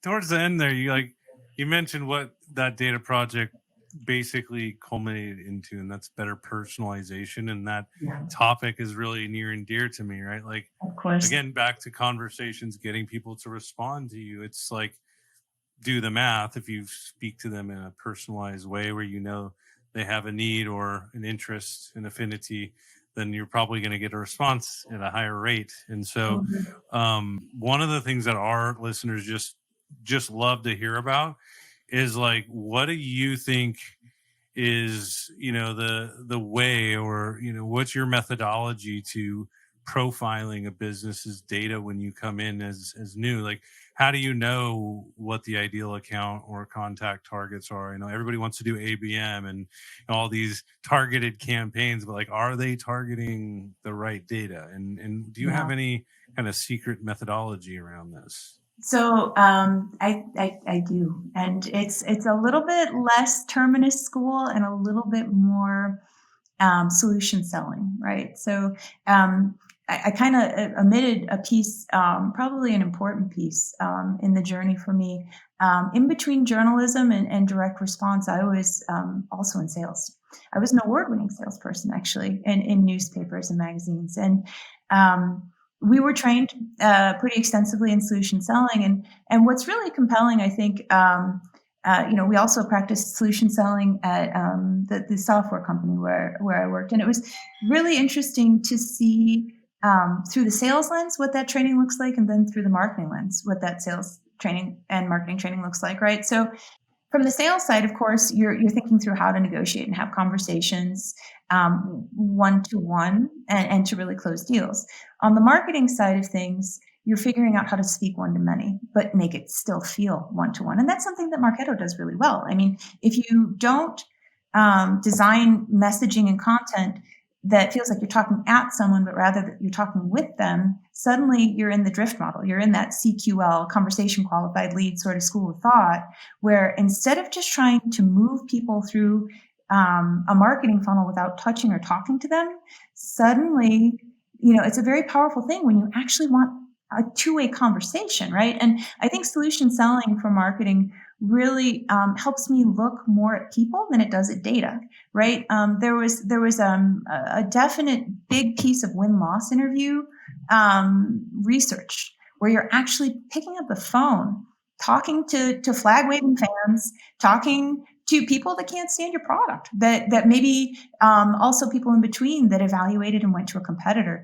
towards the end there, you mentioned what that data project basically culminated into, and that's better personalization. And that Yeah, topic is really near and dear to me, right? Like, of course. again, back to conversations, getting people to respond to you. It's like, do the math. If you speak to them in a personalized way where you know they have a need or an interest, an affinity, then you're probably going to get a response at a higher rate. And so, Mhm. one of the things that our listeners just love to hear about is like, what do you think is, the way, or what's your methodology to profiling a business's data when you come in as new? Like, how do you know what the ideal account or contact targets are? Everybody wants to do ABM and all these targeted campaigns, but like, are they targeting the right data? And do you Yeah. have any kind of secret methodology around this? So I do, and it's a little bit less terminus school and a little bit more solution selling, right? So I kind of omitted a piece, probably an important piece in the journey for me. In between journalism and direct response, I was also in sales. I was an award-winning salesperson, actually, in newspapers and magazines, and we were trained pretty extensively in solution selling. And what's really compelling, I think, we also practiced solution selling at the software company where I worked, and it was really interesting to see through the sales lens what that training looks like, and then through the marketing lens what that sales training and marketing training looks like, right? So from the sales side, of course, you're thinking through how to negotiate and have conversations one to one and to really close deals. On the marketing side of things, you're figuring out how to speak one to many, but make it still feel one to one. And that's something that Marketo does really well. I mean, if you don't design messaging and content that feels like you're talking at someone, but rather that you're talking with them, suddenly you're in the drift model. You're in that CQL, conversation qualified lead sort of school of thought, where instead of just trying to move people through a marketing funnel without touching or talking to them, suddenly, it's a very powerful thing when you actually want a two-way conversation, right? And I think solution selling for marketing really helps me look more at people than it does at data, right? There was a definite big piece of win-loss interview research where you're actually picking up the phone, talking to flag-waving fans, talking to people that can't stand your product, that maybe also people in between that evaluated and went to a competitor.